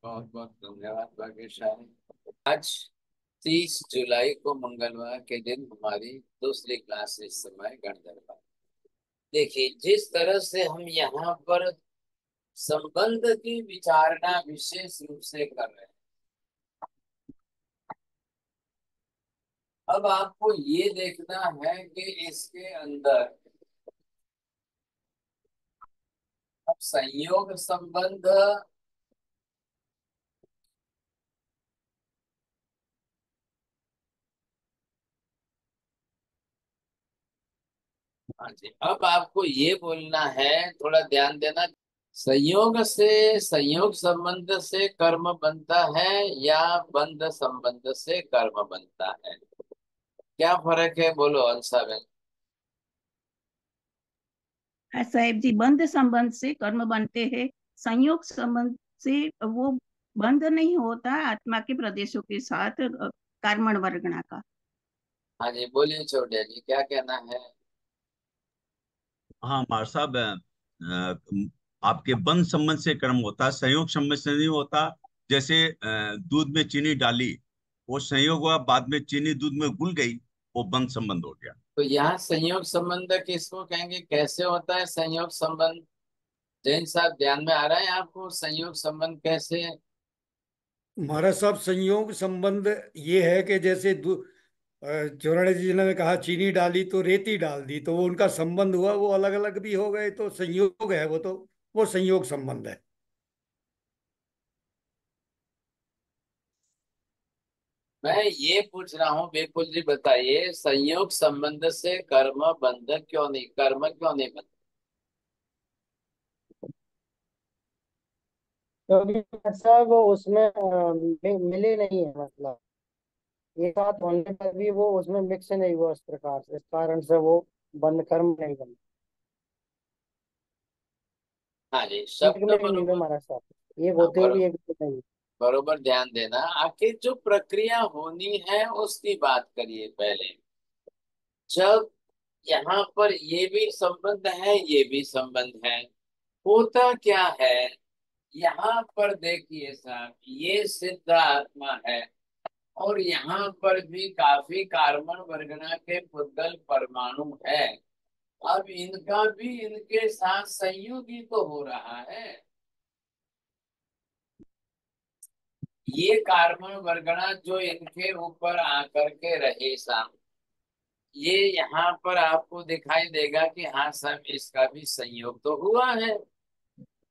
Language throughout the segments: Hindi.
बहुत बहुत धन्यवाद भाग्यशाली। आज 30 जुलाई को मंगलवार के दिन हमारी दूसरी क्लास इस समय गणधर्वा। देखिए, जिस तरह से हम यहाँ पर संबंध की विचारणा विशेष रूप से कर रहे हैं, अब आपको ये देखना है कि इसके अंदर अब संयोग संबंध। हाँ जी, अब आपको ये बोलना है, थोड़ा ध्यान देना। संयोग से, संयोग संबंध से कर्म बनता है या बंध संबंध से कर्म बनता है? क्या फर्क है, बोलो अंसाबेन। हाँ साहेब जी, बंध संबंध से कर्म बनते हैं। संयोग संबंध से वो बंध नहीं होता आत्मा के प्रदेशों के साथ कर्मण वर्गणा का। हाँ जी, बोलिए छोटे जी, क्या कहना है? हाँ मार साहब, आपके बंध संबंध से कर्म होता है, संयोग संबंध से नहीं होता। जैसे दूध में चीनी डाली, वो संयोग हुआ, बाद में चीनी दूध में घुल गई, वो बंध संबंध हो गया। तो यहाँ संयोग संबंध किसको कहेंगे, कैसे होता है संयोग संबंध? जैन साहब, ध्यान में आ रहा है आपको संयोग संबंध कैसे है? हमारा सब संयोग संबंध ये है कि जैसे चौराड़े जी ने कहा चीनी डाली तो रेती डाल दी, तो वो उनका संबंध हुआ, वो अलग अलग भी हो गए, तो संयोग है वो, तो वो संयोग संबंध है। मैं ये पूछ रहा हूँ, बिल्कुल जी बताइए, संयोग संबंध से कर्म बंधन क्यों नहीं, कर्म क्यों नहीं बनता? क्योंकि ऐसा वो उसमें मिले नहीं है, मतलब एक साथ होने पर भी वो उसमें मिक्स नहीं हुआ इस प्रकार से, इस कारण से वो बंद कर्म नहीं बना। हाँ जी, एक शब्द में नहीं है बरोबर। हमारा साथ, एक हाँ, होते हुए भी एक में नहीं। बरोबर ध्यान देना। आखिर जो प्रक्रिया होनी है उसकी बात करिए पहले। जब यहाँ पर ये भी संबंध है, ये भी संबंध है, होता क्या है? यहाँ पर देखिए साहब, ये सिद्ध आत्मा है और यहाँ पर भी काफी कार्बन वर्गना के पुद्गल परमाणु है। अब इनका भी इनके साथ संयोगी तो हो रहा है। ये कार्बन वर्गना जो इनके ऊपर आकर के रहे साहब, ये यहाँ पर आपको दिखाई देगा कि हाँ साहब, इसका भी संयोग तो हुआ है।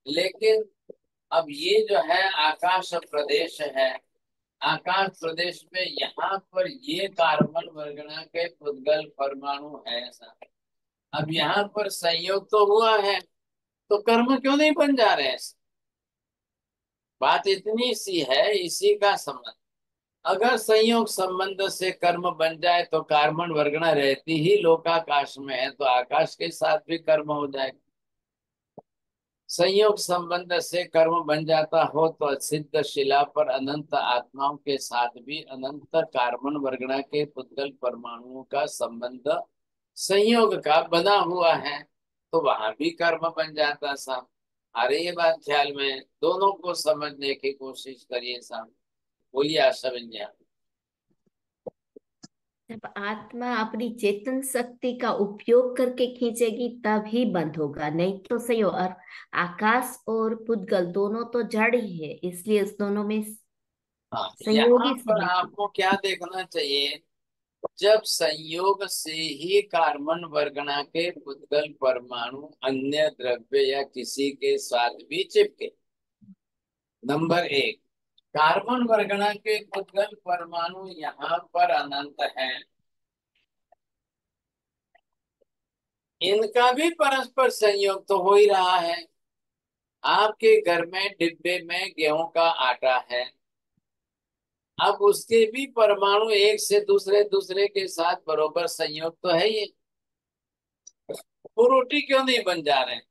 लेकिन अब ये जो है आकाश प्रदेश है, आकाश प्रदेश में यहाँ पर ये कार्बन वर्गना के पुद्गल परमाणु है साहब। अब यहाँ पर संयोग तो हुआ है, तो कर्म क्यों नहीं बन जा रहे हैं? बात इतनी सी है, इसी का संबंध। अगर संयोग संबंध से कर्म बन जाए तो कार्बन वर्गना रहती ही लोकाकाश में है, तो आकाश के साथ भी कर्म हो जाएगा। संयोग संबंध से कर्म बन जाता हो तो सिद्ध शिला पर अनंत आत्माओं के साथ भी अनंत कार्बन वर्गना के पुद्गल परमाणुओं का संबंध संयोग का बना हुआ है, तो वहां भी कर्म बन जाता साहब। अरे ये बात ख्याल में, दोनों को समझने की कोशिश करिए साहब। बोलिए आशा विज्ञान। जब आत्मा अपनी चेतन शक्ति का उपयोग करके खींचेगी तभी बंद होगा, नहीं तो सही हो। और आकाश और पुद्गल दोनों तो जड़ ही है, इसलिए उस दोनों में हाँ, यहाँ संयोगी पर संबंध। आपको क्या देखना चाहिए? जब संयोग से ही कार्बन वर्गना के पुद्गल परमाणु अन्य द्रव्य या किसी के साथ भी चिपके। नंबर एक, कार्बन वर्गना के पुद्गल परमाणु यहाँ पर अनंत हैं, इनका भी परस्पर संयोग तो हो ही रहा है। आपके घर में डिब्बे में गेहूं का आटा है, अब उसके भी परमाणु एक से दूसरे दूसरे के साथ बरोबर संयोग तो है ही। वो रोटी क्यों नहीं बन जा रहे हैं?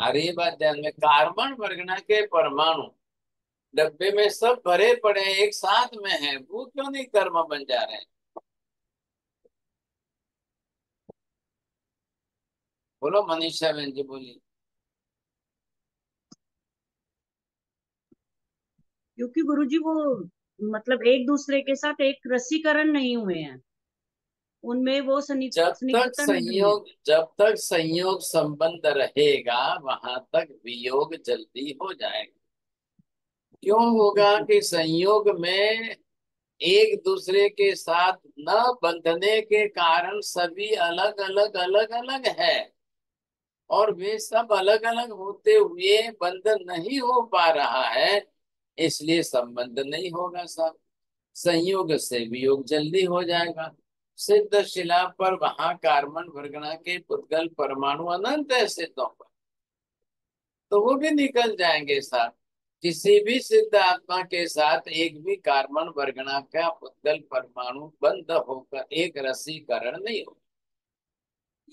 अरे ये बात ध्यान में, कार्बन वर्गना के परमाणु डब्बे में सब भरे पड़े हैं, एक साथ में है, वो क्यों नहीं कर्म बन जा रहे हैं? बोलो मनीषा बहन जी, बोलिए। क्योंकि गुरुजी वो मतलब एक दूसरे के साथ एक रसीकरण नहीं हुए हैं, उनमें वो स्निग्धता नहीं है। जब तक संयोग संबंध रहेगा वहां तक वियोग जल्दी हो जाएगा। क्यों होगा कि संयोग में एक दूसरे के साथ न बंधने के कारण सभी अलग अलग अलग अलग है, और वे सब अलग अलग होते हुए बंधन नहीं हो पा रहा है, इसलिए संबंध नहीं होगा साहब। संयोग से वियोग जल्दी हो जाएगा। सिद्ध शिला पर वहां कार्बन वर्गना के पुद्गल परमाणु अनंत है सिद्धों पर, तो वो भी निकल जाएंगे साथ। किसी भी सिद्ध आत्मा के साथ एक भी कार्बन वर्गना का पुद्गल परमाणु बंद होकर एक रसीकरण नहीं हो।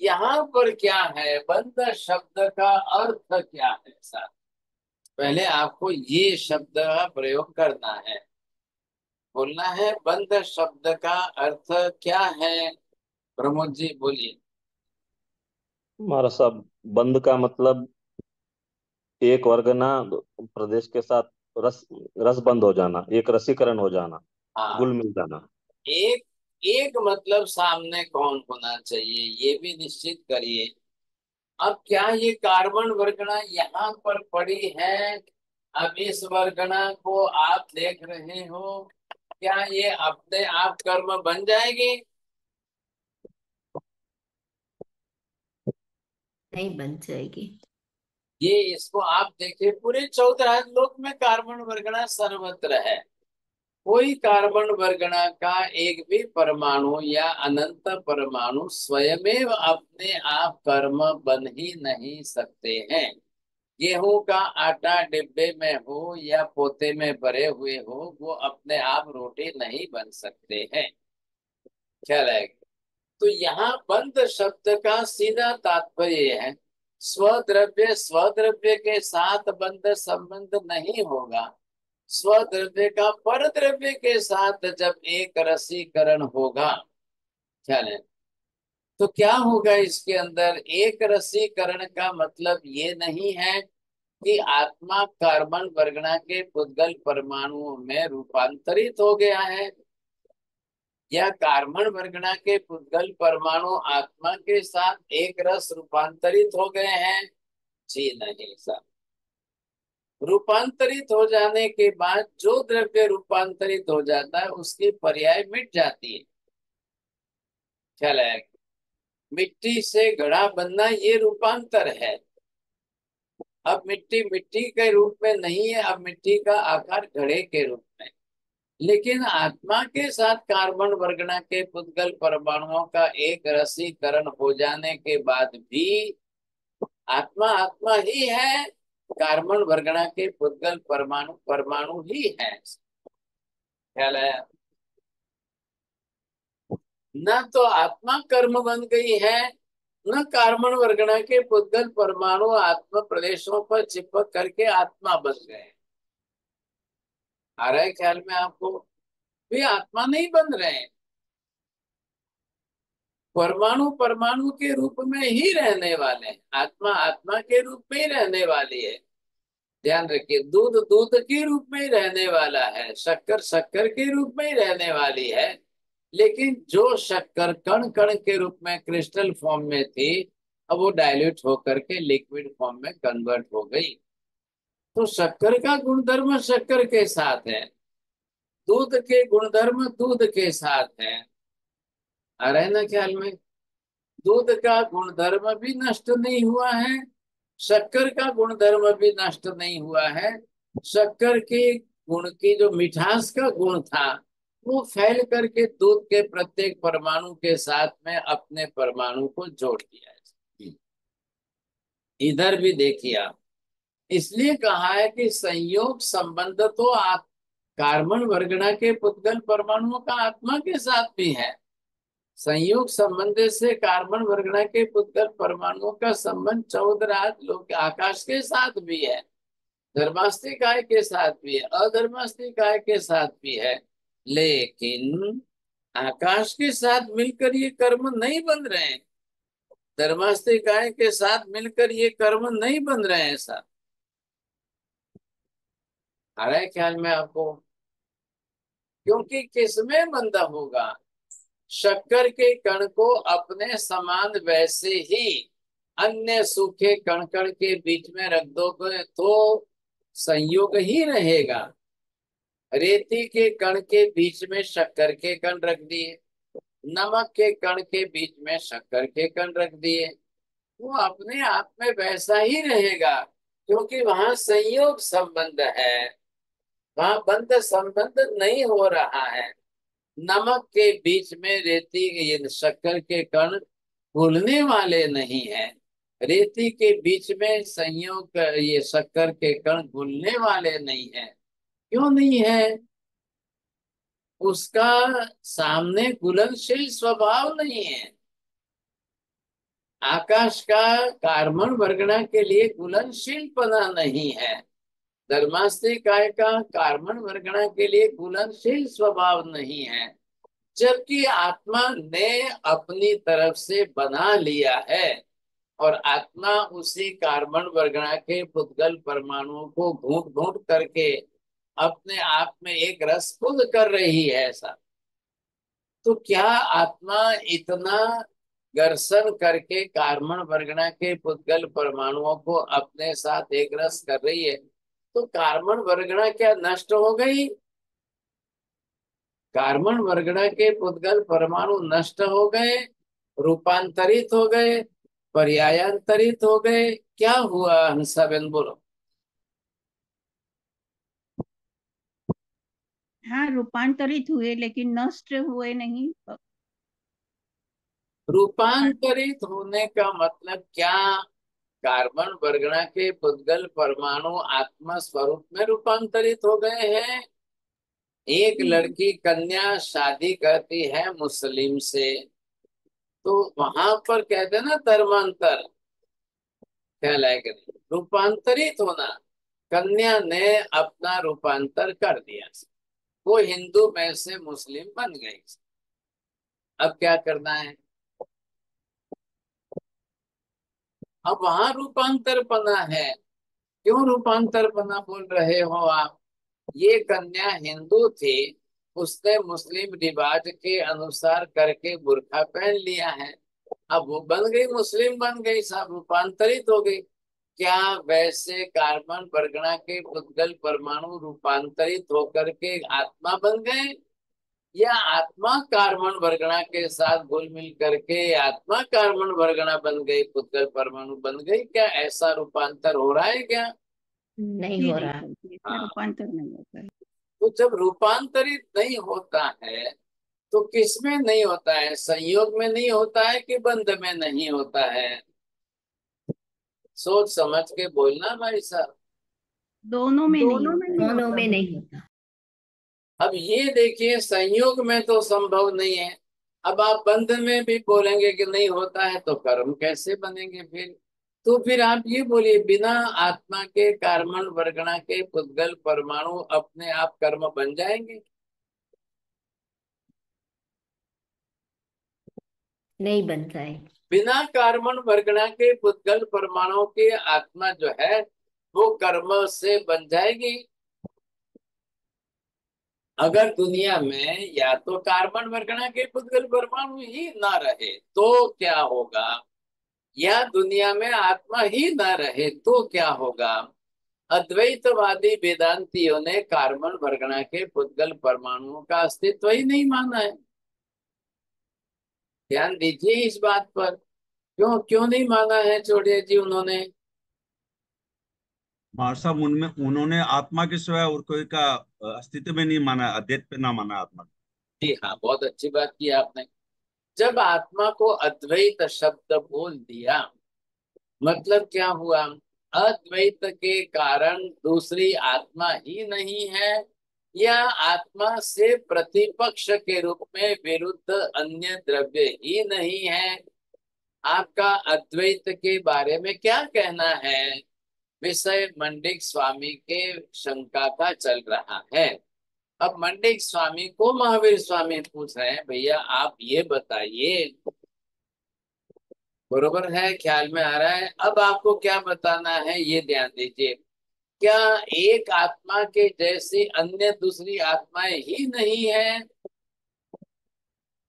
यहाँ पर क्या है, बंद शब्द का अर्थ क्या है साथ, पहले आपको ये शब्द का प्रयोग करना है, बोलना है बंद शब्द का अर्थ क्या है। प्रमोद जी बोलिए। हमारा सब बंद का मतलब एक वर्गना प्रदेश के साथ रस रस बंद हो जाना, एक रसीकरण हो जाना, हाँ, गुल मिल जाना। एक एक मतलब सामने कौन होना चाहिए ये भी निश्चित करिए। अब क्या ये कार्बन वर्गना यहाँ पर पड़ी है, अब इस वर्गना को आप देख रहे हो, क्या ये अपने आप कर्म बन जाएगी? नहीं बन जाएगी। ये इसको आप देखिए, पूरे 14 लोक में कार्बन वर्गना सर्वत्र है। कोई कार्बन वर्गना का एक भी परमाणु या अनंत परमाणु स्वयमेव अपने आप कर्म बन ही नहीं सकते हैं। गेहूं का आटा डिब्बे में हो या पोते में भरे हुए हो, वो अपने आप रोटी नहीं बन सकते हैं। ख्याल है? तो यहाँ बंध शब्द का सीधा तात्पर्य है स्वद्रव्य स्वद्रव्य के साथ बंध संबंध नहीं होगा। स्वद्रव्य का पर द्रव्य के साथ जब एक रसीकरण होगा, ख्याल है, तो क्या होगा इसके अंदर, एक रसीकरण का मतलब ये नहीं है कि आत्मा कार्बन वर्गना के पुद्गल परमाणुओं में रूपांतरित हो गया है, या कार्बन वर्गना के पुद्गल परमाणु आत्मा के साथ एक रस रूपांतरित हो गए हैं। जी नहीं सर, रूपांतरित हो जाने के बाद जो द्रव्य रूपांतरित हो जाता है उसकी पर्याय मिट जाती है। ख्याल है? मिट्टी से घड़ा बनना ये रूपांतर है। अब मिट्टी मिट्टी के रूप में नहीं है, अब मिट्टी का आकार घड़े के रूप में। लेकिन आत्मा के साथ कार्बन वर्गना के पुद्गल परमाणुओं का एक रसीकरण हो जाने के बाद भी आत्मा आत्मा ही है, कार्बन वर्गना के पुद्गल परमाणु परमाणु ही है। ख्याल है? न तो आत्मा कर्म बन गई है, न कार्बन वर्गना के पुद्गल परमाणु आत्मा प्रदेशों पर चिपक करके आत्मा बन गए। आ रहा है ख्याल में आपको? वे आत्मा नहीं बन रहे हैं, परमाणु परमाणु के रूप में ही रहने वाले हैं, आत्मा आत्मा के रूप में ही रहने वाली है। ध्यान रखिए, दूध दूध के रूप में ही रहने वाला है, शक्कर शक्कर के रूप में ही रहने वाली है। लेकिन जो शक्कर कण कण के रूप में क्रिस्टल फॉर्म में थी, अब वो डाइल्यूट होकर के लिक्विड फॉर्म में कन्वर्ट हो गई। तो शक्कर का गुणधर्म शक्कर के साथ है, दूध के गुणधर्म दूध के साथ है। आ रहे ना ख्याल में? दूध का गुणधर्म भी नष्ट नहीं हुआ है, शक्कर का गुणधर्म भी नष्ट नहीं हुआ है। शक्कर के गुण की जो मिठास का गुण था वो फैल करके दूध के प्रत्येक परमाणु के साथ में अपने परमाणु को जोड़ दिया है। इधर भी देखिए आप, इसलिए कहा है कि संयोग संबंध तो आप कार्बन वर्गना के पुद्गल परमाणुओं का आत्मा के साथ भी है। संयोग संबंध से कार्बन वर्गना के पुद्गल परमाणुओं का संबंध 14 लोक आकाश के साथ भी है, धर्मास्तिकाय के साथ भी है, अधर्मास्तिकाय के साथ भी है। लेकिन आकाश के साथ मिलकर ये कर्म नहीं बन रहे हैं, धर्मास्तिकाय के साथ मिलकर ये कर्म नहीं बन रहे हैं साहब। आ रहा है ख्याल में आपको? क्योंकि किसमें बंधा होगा? शक्कर के कण को अपने समान वैसे ही अन्य सूखे कण कण के बीच में रख दोगे तो संयोग ही रहेगा। रेती के कण के बीच में शक्कर के कण रख दिए, नमक के कण के बीच में शक्कर के कण रख दिए, वो अपने आप में वैसा ही रहेगा, क्योंकि वहां संयोग संबंध है, वहां बंध संबंध नहीं हो रहा है। नमक के बीच में रेती ये शक्कर के कण घुलने वाले नहीं है, रेती के बीच में संयोग ये शक्कर के कण घुलने वाले नहीं है। क्यों नहीं है? उसका सामने घुलनशील स्वभाव नहीं है। आकाश का कार्बन वर्गना के लिए घुलनशील पना नहीं है, धर्मास्त्री काय का कार्बन वर्गना के लिए घुलनशील स्वभाव नहीं है, जबकि आत्मा ने अपनी तरफ से बना लिया है और आत्मा उसी कार्बन वर्गना के पुद्गल परमाणुओं को घूट घूट करके अपने आप में एक रस खुद कर रही है। ऐसा तो क्या आत्मा इतना घर्षण करके कार्बन वर्गना के पुद्गल परमाणुओं को अपने साथ एक रस कर रही है, तो कार्बन वर्गना क्या नष्ट हो गई? कार्बन वर्गना के पुद्गल परमाणु नष्ट हो गए, रूपांतरित हो गए, पर्यायांतरित हो गए, क्या हुआ? हंसाबेन बोलो। हाँ, रूपांतरित हुए लेकिन नष्ट हुए नहीं। रूपांतरित होने का मतलब क्या? कार्बन वर्गना के पुद्गल परमाणु आत्मा स्वरूप में रूपांतरित हो गए हैं। एक लड़की कन्या शादी करती है मुस्लिम से, तो वहां पर कहते हैं ना धर्मांतर कहलाएगा, रूपांतरित होना। कन्या ने अपना रूपांतर कर दिया, वो हिंदू में से मुस्लिम बन गई। अब क्या करना है? अब वहां रूपांतर पना है। क्यों रूपांतर पना बोल रहे हो आप? ये कन्या हिंदू थी, उसने मुस्लिम रिवाज के अनुसार करके बुर्का पहन लिया है, अब वो बन गई मुस्लिम, बन गई, सब रूपांतरित हो गई। क्या वैसे कार्बन परगना के पुद्गल परमाणु रूपांतरित होकर के आत्मा बन गए, या आत्मा कार्बन वर्गना के साथ घुल मिल करके आत्मा कार्बन वर्गना बन गई, पुद्गल परमाणु बन गई? क्या ऐसा रूपांतर हो रहा है क्या? नहीं ये हो नहीं रहा। होती, इसका हाँ, रूपांतर नहीं होता है। तो जब रूपांतरित नहीं होता है तो किसमें नहीं होता है? संयोग में नहीं होता है कि बंध में नहीं होता है? सोच समझ के बोलना भाई साहब। दोनों में नहीं दोनों में होता नहीं है। दोनों होता में है। नहीं होता। अब ये देखिए, संयोग में तो संभव नहीं है, अब आप बंध में भी बोलेंगे कि नहीं होता है तो कर्म कैसे बनेंगे फिर? तो फिर आप ये बोलिए, बिना आत्मा के कार्बन वर्गना के पुद्गल परमाणु अपने आप कर्म बन जाएंगे? नहीं बनता है। बिना कार्बन वर्गना के पुद्गल परमाणु के आत्मा जो है वो कर्म से बन जाएगी। अगर दुनिया में या तो कार्बन वर्गना के पुद्गल परमाणु ही ना रहे तो क्या होगा, या दुनिया में आत्मा ही ना रहे तो क्या होगा? अद्वैतवादी वेदांतियों ने कार्बन वर्गना के पुद्गल परमाणुओं का अस्तित्व ही नहीं माना है। ध्यान दीजिए इस बात पर। क्यों क्यों नहीं माना है चौड़िया जी उन्होंने? महाराज साहब, उनमें उन्होंने आत्मा के सिवाय और कोई का अस्तित्व में नहीं माना, अद्वैत पे ना माना आत्मा को। जी हाँ, बहुत अच्छी बात की आपने। जब आत्मा को अद्वैत शब्द बोल दिया, मतलब क्या हुआ? अद्वैत के कारण दूसरी आत्मा ही नहीं है, या आत्मा से प्रतिपक्ष के रूप में विरुद्ध अन्य द्रव्य ही नहीं है। आपका अद्वैत के बारे में क्या कहना है? विषय मंडिक स्वामी के शंका का चल रहा है। अब मंडिक स्वामी को महावीर स्वामी पूछ रहे हैं, भैया आप ये बताइए, बरोबर है, ख्याल में आ रहा है? अब आपको क्या बताना है ये ध्यान दीजिए। क्या एक आत्मा के जैसी अन्य दूसरी आत्माएं ही नहीं है,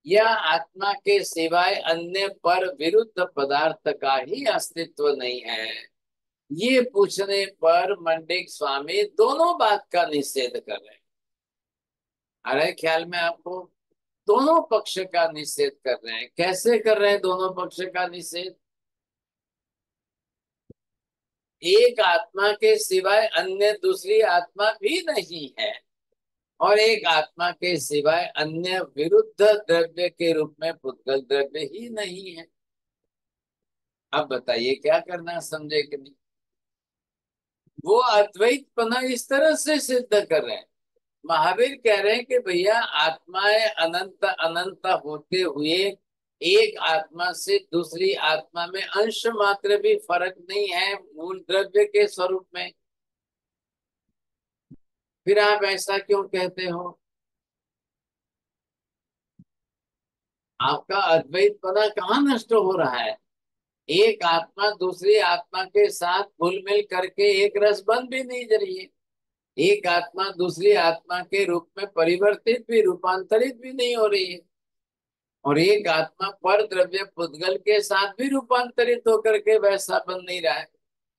या आत्मा के सिवाय अन्य पर विरुद्ध पदार्थ का ही अस्तित्व नहीं है? ये पूछने पर मंडिक स्वामी दोनों बात का निषेध कर रहे हैं। आ रहा है ख्याल में आपको? दोनों पक्ष का निषेध कर रहे हैं। कैसे कर रहे हैं दोनों पक्ष का निषेध? एक आत्मा के सिवाय अन्य दूसरी आत्मा भी नहीं है, और एक आत्मा के सिवाय अन्य विरुद्ध द्रव्य के रूप में पुद्गल द्रव्य ही नहीं है। अब बताइए क्या करना, समझे कि नहीं? वो अद्वैतपना इस तरह से सिद्ध कर रहे हैं। महावीर कह रहे हैं कि भैया आत्माएं अनंत अनंत होते हुए एक आत्मा से दूसरी आत्मा में अंश मात्र भी फर्क नहीं है मूल द्रव्य के स्वरूप में। फिर आप ऐसा क्यों कहते हो? आपका अद्वैतपना कहाँ नष्ट हो रहा है? एक आत्मा दूसरी आत्मा के साथ घुल मिल करके एक रस बन भी नहीं रही है। एक आत्मा दूसरी आत्मा के रूप में परिवर्तित भी, रूपांतरित भी नहीं हो रही है। और एक आत्मा पर द्रव्य पुद्गल के साथ भी रूपांतरित होकर के वैसा बन नहीं रहा है,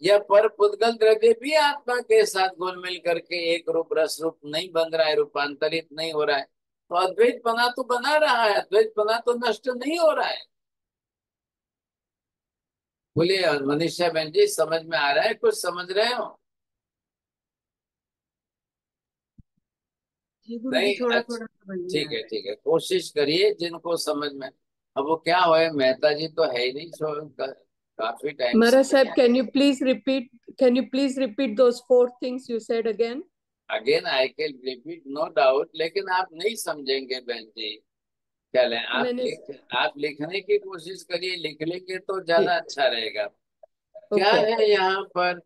या पर पुद्गल द्रव्य भी आत्मा के साथ घुल मिल करके एक रूप रस रूप नहीं बन रहा है, रूपांतरित नहीं हो रहा है। तो अद्वैतपना तो बना रहा है, अद्वैतपना तो नष्ट नहीं हो रहा है। बोलिए मनीषा बहन जी, समझ में आ रहा है? कुछ समझ रहे हो? जी गुरु जी, नहीं? थोड़ा अच्छा, थोड़ा समझ में ठीक आ है रहा है। ठीक है, कोशिश करिए जिनको समझ में। अब वो क्या हुआ, मेहता जी तो है ही नहीं, काफी टाइम से Mara नहीं Sahib, है। can you please repeat those four things you said again? Again I can repeat, no doubt, लेकिन आप नहीं समझेंगे बहन जी। चले मैंने आप लिखने की कोशिश करिए, लिख लेंगे तो जी ज्यादा अच्छा रहेगा। क्या ओके है यहाँ पर?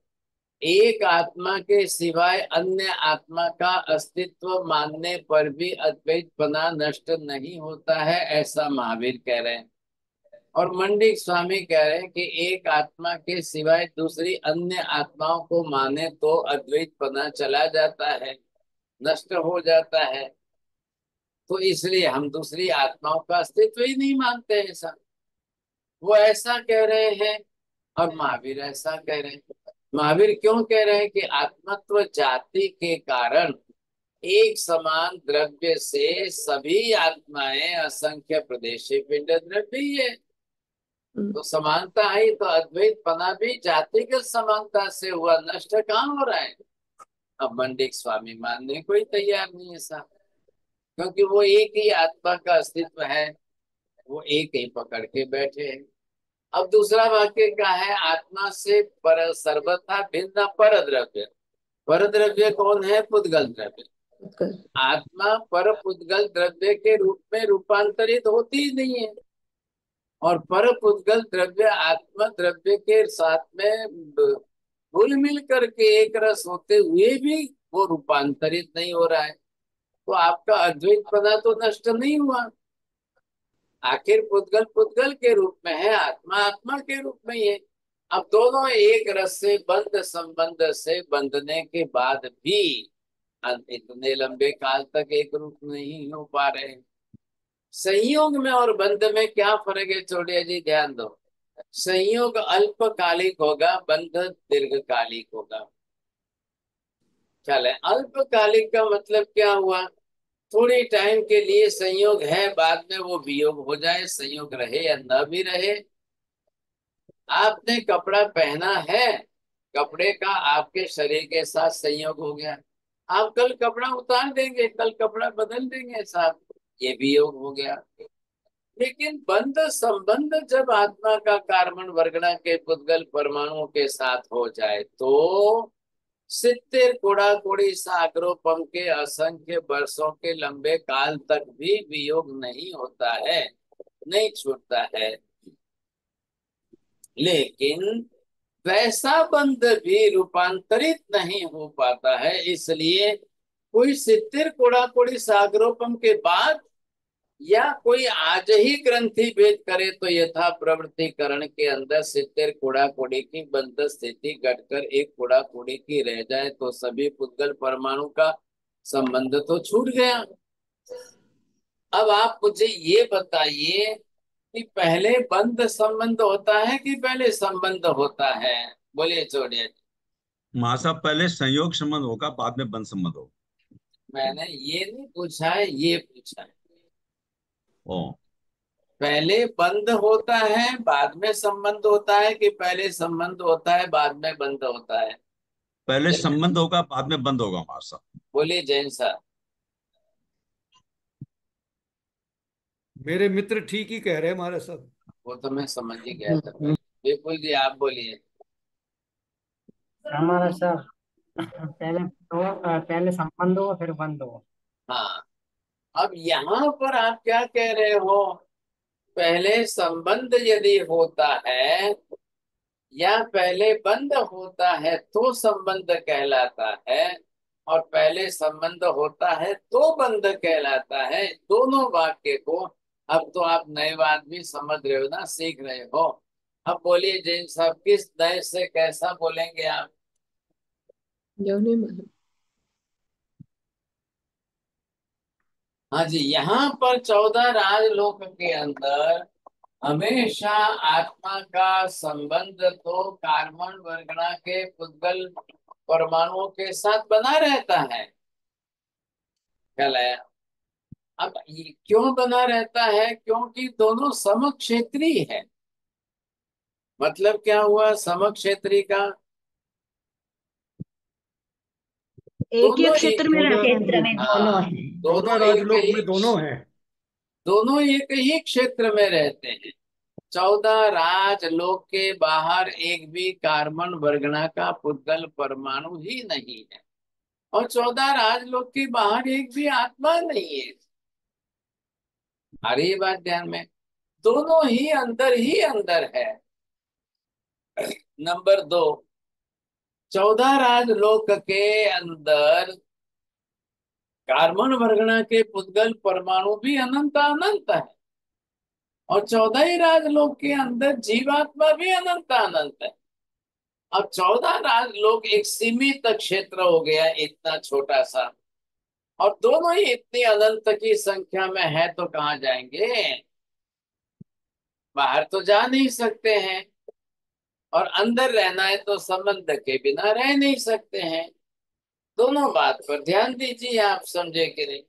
एक आत्मा के सिवाय अन्य आत्मा का अस्तित्व मानने पर भी अद्वैतपना नष्ट नहीं होता है, ऐसा महावीर कह रहे हैं। और मंडिक स्वामी कह रहे हैं कि एक आत्मा के सिवाय दूसरी अन्य आत्माओं को माने तो अद्वैतपना चला जाता है, नष्ट हो जाता है। तो इसलिए हम दूसरी आत्माओं का अस्तित्व ही नहीं मानते हैं, ऐसा वो ऐसा कह रहे हैं। और महावीर ऐसा कह रहे हैं। महावीर क्यों कह रहे हैं कि आत्मत्व जाति के कारण एक समान द्रव्य से सभी आत्माएं असंख्य प्रदेशी पिंड द्रव्य ही है। तो समानता है, तो अद्वैतपना भी जातिगत समानता से हुआ, नष्ट कहाँ हो रहा है? अब मंडिक स्वामी मानने को ही तैयार नहीं है साहब, क्योंकि वो एक ही आत्मा का अस्तित्व है, वो एक ही पकड़ के बैठे हैं। अब दूसरा वाक्य क्या है? आत्मा से पर सर्वथा भिन्न पर द्रव्य। पर द्रव्य कौन है? पुद्गल द्रव्य। आत्मा पर पुद्गल द्रव्य के रूप में रूपांतरित होती ही नहीं है, और पर पुद्गल द्रव्य आत्मा द्रव्य के साथ में घुल मिल करके एक रस होते हुए भी वो रूपांतरित नहीं हो रहा है। तो आपका अद्वैतपना तो नष्ट नहीं हुआ। आखिर पुद्गल पुद्गल के रूप में है, आत्मा आत्मा के रूप में ही है। अब दोनों एक रस से बंध संबंध से बंधने के बाद भी इतने लंबे काल तक एक रूप नहीं हो पा रहे हैं। संयोग में और बंध में क्या फर्क है छोड़िया जी, ध्यान दो। संयोग अल्पकालिक होगा, बंध दीर्घकालिक होगा। चले, अल्पकालिक का मतलब क्या हुआ? थोड़ी टाइम के लिए संयोग है, बाद में वो वियोग हो जाए, संयोग रहे या न भी रहे। आपने कपड़ा पहना है, कपड़े का आपके शरीर के साथ संयोग हो गया, आप कल कपड़ा उतार देंगे, कल कपड़ा बदल देंगे साहब, ये वियोग हो गया। लेकिन बंध संबंध जब आत्मा का कार्बन वर्गणा के पुद्गल परमाणुओं के साथ हो जाए तो सित्तेर कोड़ा कोड़ी सागरोपम के असंख्य वर्षों के लंबे काल तक भी वियोग नहीं होता है, नहीं छूटता है। लेकिन वैसा बंध भी रूपांतरित नहीं हो पाता है, इसलिए कोई सित्तेर कोड़ा कोड़ी सागरोपम के बाद या कोई आज ही ग्रंथि भेद करे तो यथा प्रवृत्तिकरण के अंदर 70 कूड़ा कूड़ी की बंध स्थिति घटकर एक कूड़ा कूड़ी की रह जाए तो सभी पुद्गल परमाणु का संबंध तो छूट गया। अब आप मुझे ये बताइए कि पहले बंध संबंध होता है कि पहले संबंध होता है? बोलिए चौड़िया जी। महासाब पहले संयोग संबंध होगा, बाद में बंध संबंध होगा। मैंने ये नहीं पूछा है, ये पूछा है ओ, पहले बंध होता है बाद में संबंध होता है कि पहले संबंध होता है बाद में बंध होता है? पहले संबंध होगा बाद में बंद होगा महासाब। बोलिए जैन साहब। मेरे मित्र ठीक ही कह रहे हैं हमारे सब। वो तो मैं समझ ही गया था। बिल्कुल जी, आप बोलिए। हमारा सब पहले संबंध हो फिर बंद हो। हाँ, अब यहाँ पर आप क्या कह रहे हो? पहले संबंध यदि होता है या पहले बंद होता है तो संबंध कहलाता है, और पहले संबंध होता है तो बंध कहलाता है। दोनों वाक्य को अब तो आप नए बात भी समझ रहे हो ना, सीख रहे हो। अब बोलिए जैन साहब, किस नए से कैसा बोलेंगे आप? योनि महाराज। हाँ जी, यहाँ पर 14 राजलोक के अंदर हमेशा आत्मा का संबंध तो कार्बन वर्गना के पुद्गल परमाणुओं के साथ बना रहता है। ख्याल आया? अब ये क्यों बना रहता है? क्योंकि दोनों समक्षेत्री है। मतलब क्या हुआ समक्षेत्री का? एक ही दोनों क्षेत्र में रहते हैं। क्षेत्र में दोनों हाँ, है। दोनों 14 एक राजलोक ही, में दोनों हैं। दोनों एक ही क्षेत्र में रहते हैं। 14 राजलोक के बाहर एक भी कार्बन वर्गना का पुद्गल परमाणु ही नहीं है, और 14 राजलोक के बाहर एक भी आत्मा नहीं है। आ रही है बात ध्यान में? दोनों ही अंदर है। नंबर 2, 14 राजलोक के अंदर कार्बन वर्गना के पुद्गल परमाणु भी अनंत अनंत है, और 14 ही राजलोक के अंदर जीवात्मा भी अनंत अनंत है। अब 14 राजलोक एक सीमित क्षेत्र हो गया, इतना छोटा सा, और दोनों ही इतनी अनंत की संख्या में है, तो कहाँ जाएंगे? बाहर तो जा नहीं सकते हैं, और अंदर रहना है तो संबंध के बिना रह नहीं सकते हैं। दोनों बात पर ध्यान दीजिए, आप समझे कि नहीं?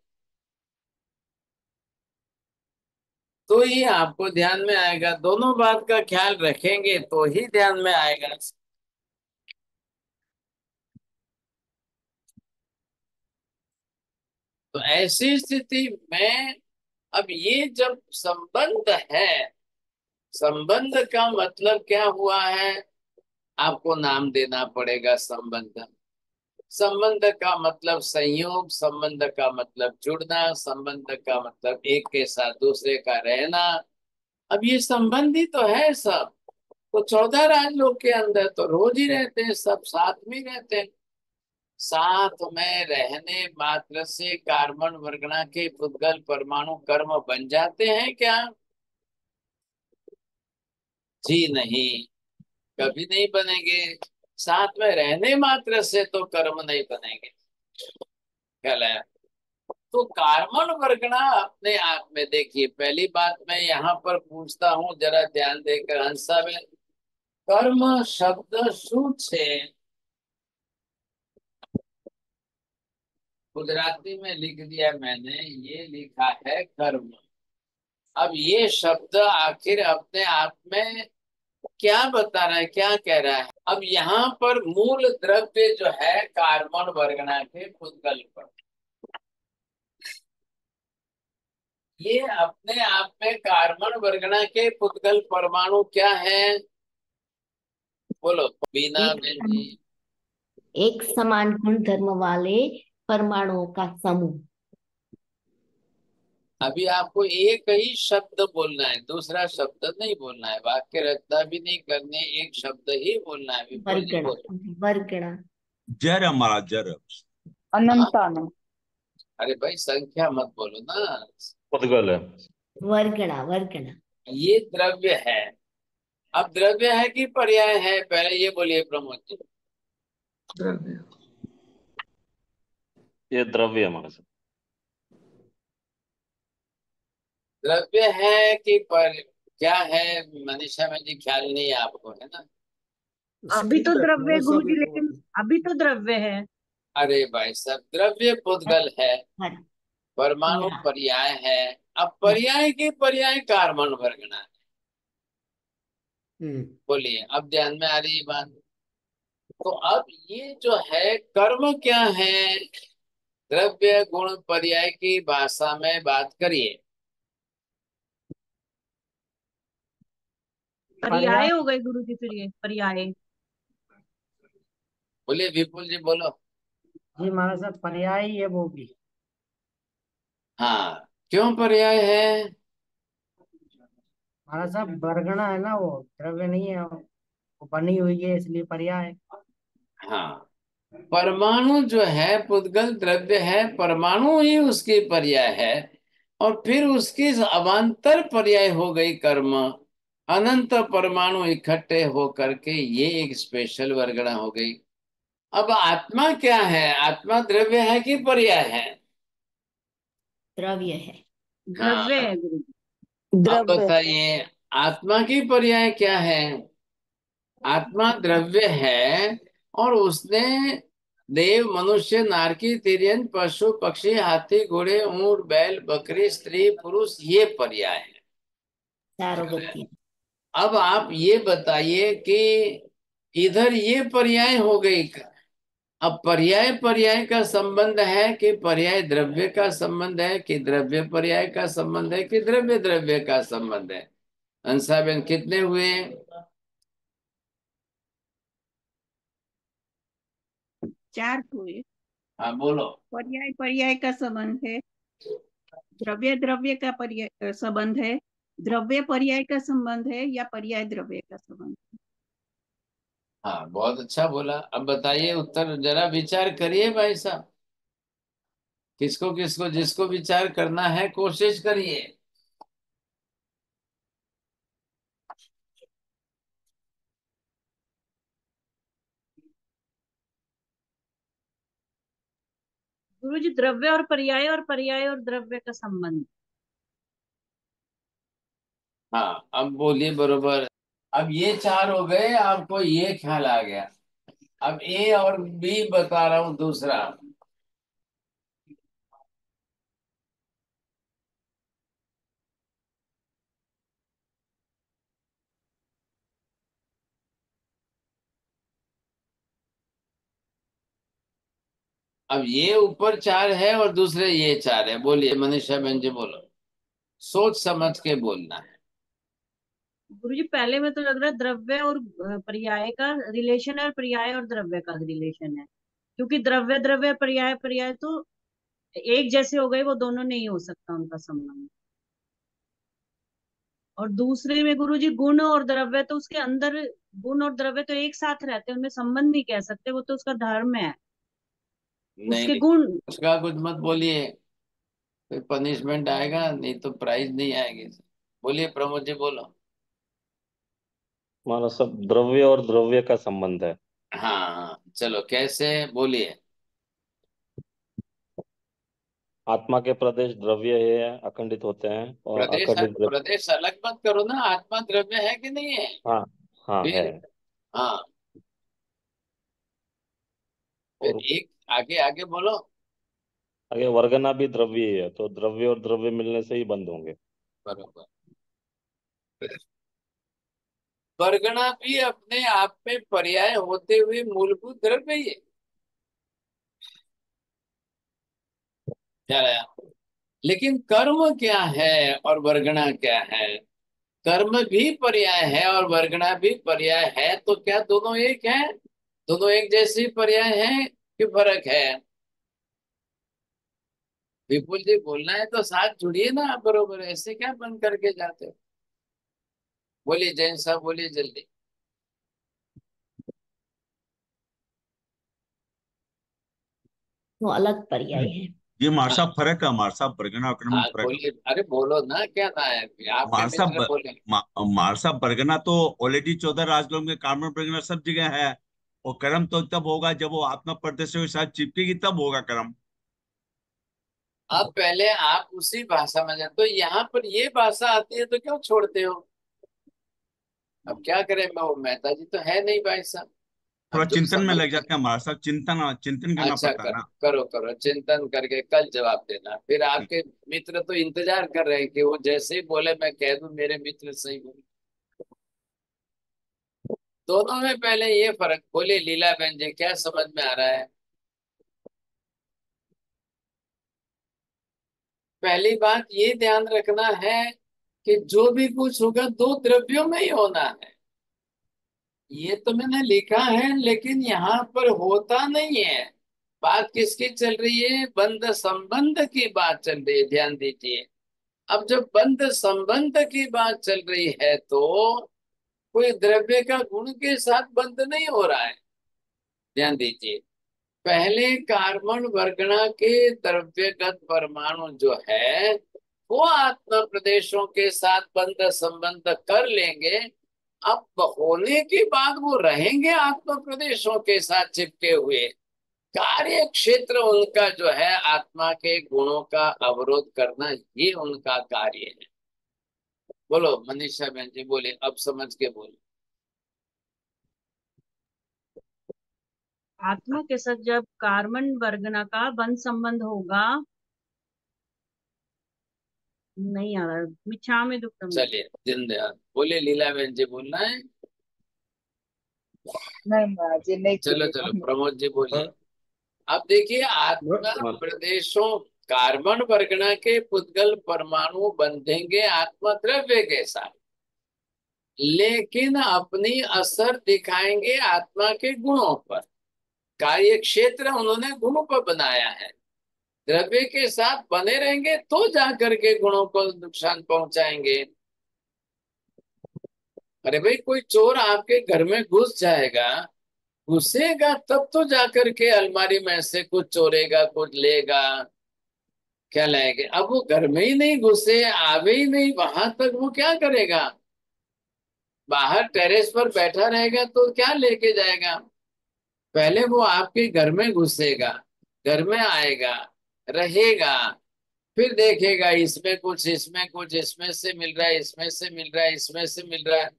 तो ही आपको ध्यान में आएगा। दोनों बात का ख्याल रखेंगे तो ही ध्यान में आएगा। तो ऐसी स्थिति में अब ये जब संबंध है, संबंध का मतलब क्या हुआ है? आपको नाम देना पड़ेगा। संबंध, संबंध का मतलब संयोग, संबंध का मतलब जुड़ना, संबंध का मतलब एक के साथ दूसरे का रहना। अब ये संबंध ही तो है सब। तो 14 राजलोक के अंदर तो रोज ही रहते हैं, सब साथ में रहते हैं। साथ में रहने मात्र से कार्बन वर्गना के पुद्गल परमाणु कर्म बन जाते हैं क्या? जी नहीं, कभी नहीं बनेंगे। साथ में रहने मात्र से तो कर्म नहीं बनेंगे। ख्याल है? तो कार्बन वर्गना अपने आप में, देखिए पहली बात मैं यहाँ पर पूछता हूँ, जरा ध्यान देकर हंसाबेन। कर्म शब्द सूत्र से गुजराती में लिख दिया मैंने, ये लिखा है कर्म। अब ये शब्द आखिर अपने आप में क्या बता रहा है, क्या कह रहा है? अब यहाँ पर मूल द्रव्य जो है कार्बन वर्गना के पुद्गल पर, ये अपने आप में कार्बन वर्गना के पुद्गल परमाणु क्या है? बोलो बीना एक बेटी। एक समान गुण धर्म वाले परमाणुओं का समूह। अभी आपको एक ही शब्द बोलना है, दूसरा शब्द नहीं बोलना है, वाक्य रचना भी नहीं करनी, एक शब्द ही बोलना है। अभी बोलिए वर्गणा, बोलो। वर्गणा। जर हमारा जर। हाँ? अरे भाई संख्या मत बोलो ना, पुद्गल है। वर्गणा वर्गणा। ये द्रव्य है। अब द्रव्य है कि पर्याय है, पहले ये बोलिए प्रमोद जी। द्रव्य। ये द्रव्य है हमारे साथ। द्रव्य है कि पर क्या है, मनीषा में जी ख्याल नहीं है आपको, है ना? अभी तो स्थिर है द्रव्य है हमारा सब गुरुजी, एक लेकिन अभी तो द्रव्य है। अरे भाई साहब, द्रव्य पुद्गल है, हर परमाणु या पर्याय है। अब या पर्याय के पर्याय कार्बन वर्गना है। हम्म। बोलिए, अब ध्यान में आ रही है बात? तो अब ये जो है कर्म क्या है, द्रव्य गुण पर्याय की भाषा में बात करिए। पर्याय हो गए गुरुजी, फिर ये पर्याय। बोलिए विपुल जी, बोलो। जी महाराज साहब, पर्याय ही है वो भी। हाँ, क्यों पर्याय है? महाराज साहब, वर्गणा है ना, वो द्रव्य नहीं है, वो बनी हुई है इसलिए पर्याय है। हाँ, परमाणु जो है पुद्गल द्रव्य है, परमाणु ही उसकी पर्याय है। और फिर उसकी अवान्तर पर्याय हो गई कर्म। अनंत परमाणु इकट्ठे हो करके ये एक स्पेशल वर्गणा हो गई। अब आत्मा क्या है? आत्मा द्रव्य है कि पर्याय है? द्रव्य है। द्रव्य हाँ, है गुरुजी। अब द्रव्य। बताइए आत्मा की पर्याय क्या है? आत्मा द्रव्य है, और उसने देव मनुष्य नारकी तिर्यन पशु पक्षी हाथी घोड़े ऊंट बैल बकरी स्त्री पुरुष ये पर्याय है। चारों गतियां। अब आप ये बताइए कि इधर ये पर्याय हो गई। अब पर्याय पर्याय का संबंध है कि पर्याय द्रव्य का संबंध है कि द्रव्य पर्याय का संबंध है कि द्रव्य द्रव्य का संबंध है? अंसाबेन कितने हुए? 4 हुए। हाँ बोलो। पर्याय पर्याय का संबंध है, द्रव्य द्रव्य का पर्याय संबंध है, द्रव्य पर्याय का संबंध है, या पर्याय द्रव्य का संबंध है। हाँ, बहुत अच्छा बोला। अब बताइए उत्तर, जरा विचार करिए भाई साहब। किसको किसको जिसको विचार करना है कोशिश करिए। गुरुजी, द्रव्य और पर्याय और द्रव्य का संबंध। हाँ, अब बोलिए बरोबर। अब ये 4 हो गए, आपको ये ख्याल आ गया। अब ए और बी बता रहा हूं दूसरा। अब ये ऊपर 4 है और दूसरे ये 4 है। बोलिए मनीषा बहन जी, बोलो। सोच समझ के बोलना है। गुरुजी, पहले में तो लग रहा है द्रव्य और पर्याय का रिलेशन है, और पर्याय और द्रव्य का रिलेशन है, क्योंकि द्रव्य द्रव्य पर्याय पर्याय तो एक जैसे हो गए, वो दोनों नहीं हो सकता उनका संबंध। और दूसरे में गुरुजी गुण और द्रव्य, तो उसके अंदर गुण और द्रव्य तो एक साथ रहते हैं, उनमें संबंध नहीं कह सकते, वो तो उसका धर्म है, उसके नहीं, गुण। उसका कुछ मत बोलिए, फिर पनिशमेंट आएगा, नहीं तो प्राइज नहीं आएगी। बोलिए प्रमोद जी, बोलो। हमारा सब द्रव्य और द्रव्य का संबंध है। हाँ चलो, कैसे? बोलिए। आत्मा के प्रदेश द्रव्य है, अखंडित होते हैं, और प्रदेश अखंडित प्रदेश अलग मत करो ना, आत्मा द्रव्य है कि नहीं है? हाँ हाँ है। फिर हाँ, फिर और एक आगे आगे बोलो। आगे वर्गना भी द्रव्य ही है, तो द्रव्य और द्रव्य मिलने से ही बंद होंगे। बरोबर। वर्गणा भी अपने आप में पर्याय होते हुए मूलभूत द्रव्य ही है। क्या रहा? लेकिन कर्म क्या है और वर्गणा क्या है? कर्म भी पर्याय है और वर्गणा भी पर्याय है, तो क्या दोनों एक है? दोनों एक जैसी पर्याय है कि फर्क है? विपुल जी, बोलना है तो साथ जुड़िए ना आप बरोबर, ऐसे क्या बंद करके जाते हो? बोलिए जैन साहब, बोलिए जल्दी। वो अलग पर्याय है। ये हमारे साहब फर्क है, हमारे साहब बरगना और कर्म में हाँ फर्क है। बोलिए, अरे बोलो ना, क्या ना है, आपके हमारे मित्र साहब बोले। हमारे साहब बरगना तो ऑलरेडी 14 राजलोक में कार्बन बरगना सब जगह है। और कर्म तो तब होगा जब वो आत्मा प्रदेशों के साथ चिपकेगी, तब होगा कर्म। अब पहले आप उसी भाषा में जाए, तो यहाँ पर ये भाषा आती है तो क्यों छोड़ते हो? अब क्या करें, मैं वो मेहता जी तो है नहीं भाई साहब। थोड़ा अब जो चिंतन में समझ लग में, जाते हैं हमारे साहब, चिंतन चिंतन करना अच्छा पड़ता है करो ना। करो करो, चिंतन करके कल जवाब देना। फिर ठीक। आपके मित्र तो इंतजार कर रहे हैं कि वो जैसे ही बोले मैं कह दूं मेरे मित्र सही बोले। दोनों में पहले ये फर्क बोले, लीला बहन जी क्या समझ में आ रहा है? पहली बात ये ध्यान रखना है कि जो भी कुछ होगा दो द्रव्यों में ही होना है। ये तो मैंने लिखा है, लेकिन यहाँ पर होता नहीं है। बात किसकी चल रही है? बंध संबंध की बात चल रही है, ध्यान दीजिए। अब जब बंध संबंध की बात चल रही है तो कोई द्रव्य का गुण के साथ बंध नहीं हो रहा है। ध्यान दीजिए, पहले कार्बन वर्गना के द्रव्यगत परमाणु जो है वो आत्म प्रदेशों के साथ बंध संबंध कर लेंगे। अब होने के बाद वो रहेंगे आत्म प्रदेशों के साथ चिपके हुए। कार्य क्षेत्र उनका जो है आत्मा के गुणों का अवरोध करना, ये उनका कार्य है। बोलो मनीषा बहन जी, बोले, अब समझ के बोलो। आत्मा के साथ जब कार्बन वर्गना का बंध संबंध होगा, नहीं आ रहा, मिच्छा में दुक्कड़म। चलिए जिंदा बोले, लीला बहन जी बोलना है। नहीं महाराज जी, नहीं चलो खुलेगा। चलो प्रमोद जी बोलिए। हाँ, अब देखिए, आत्मा प्रदेशों कार्बन वर्गना के पुद्गल परमाणु बंधेंगे आत्मा द्रव्य के साथ, लेकिन अपनी असर दिखाएंगे आत्मा के गुणों पर। कार्य क्षेत्र उन्होंने गुणों पर बनाया है, द्रव्य के साथ बने रहेंगे तो जाकर के गुणों को नुकसान पहुंचाएंगे। अरे भाई, कोई चोर आपके घर में घुस जाएगा, घुसेगा तब तो जाकर के अलमारी में से कुछ चोरेगा, कुछ लेगा, क्या लाएंगे? अब वो घर में ही नहीं घुसे, आवे ही नहीं वहां तक, वो क्या करेगा? बाहर टेरेस पर बैठा रहेगा तो क्या लेके जाएगा? पहले वो आपके घर में घुसेगा, घर में आएगा, रहेगा, फिर देखेगा इसमें कुछ, इसमें कुछ, इसमें से मिल रहा है, इसमें से मिल रहा है, इसमें से मिल रहा है,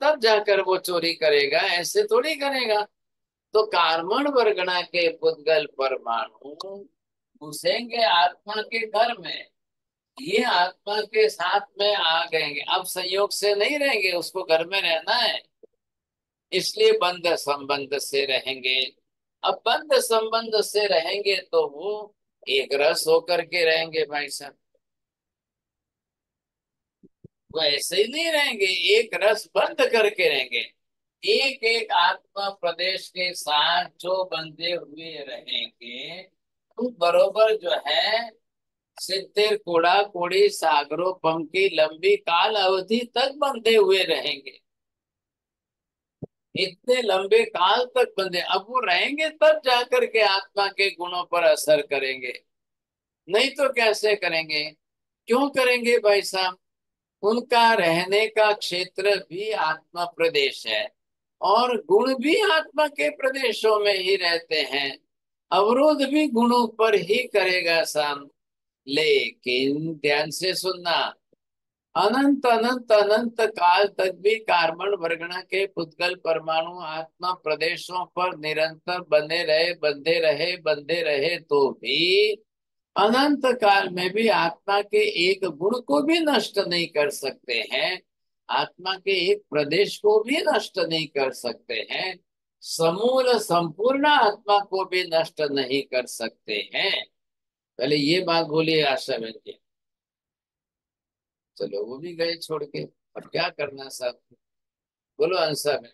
तब जाकर वो चोरी करेगा, ऐसे थोड़ी करेगा। तो कार्बन वर्गना के पुद्गल परमाणु घुसेंगे आत्मा के घर में, ये आत्मा के साथ में आ गएंगे। अब संयोग से नहीं रहेंगे, उसको घर में रहना है, इसलिए बंध संबंध से रहेंगे। अब बंध संबंध से रहेंगे तो वो एक रस होकर के रहेंगे भाई साहब। वो ऐसे ही नहीं रहेंगे, एक रस बंध करके रहेंगे। एक एक आत्मा प्रदेश के साथ जो बंधे हुए रहेंगे, तो बरोबर जो है सिद्धिर कूड़ा कूड़ी सागरों पंक्ति लंबी काल अवधि तक बंधे हुए रहेंगे। इतने लंबे काल तक बंधे, अब वो रहेंगे तब जाकर के आत्मा के गुणों पर असर करेंगे, नहीं तो कैसे करेंगे? क्यों करेंगे भाई साहब? उनका रहने का क्षेत्र भी आत्मा प्रदेश है और गुण भी आत्मा के प्रदेशों में ही रहते हैं, अवरोध भी गुणों पर ही करेगा साहब। लेकिन ध्यान से सुनना, अनंत अनंत अनंत काल तक भी कार्बन वर्गना के पुद्गल परमाणु आत्मा प्रदेशों पर निरंतर बने रहे, बंधे रहे, बंधे रहे तो भी अनंत काल में भी आत्मा के एक गुण को भी नष्ट नहीं कर सकते हैं, आत्मा के एक प्रदेश को भी नष्ट नहीं कर सकते हैं, समूल संपूर्ण आत्मा को भी नष्ट नहीं कर सकते हैं। पहले ये बात बोलिए आशा बहन जी। चलो वो भी गए छोड़ के, अब क्या करना साहब? बोलो अंशा में।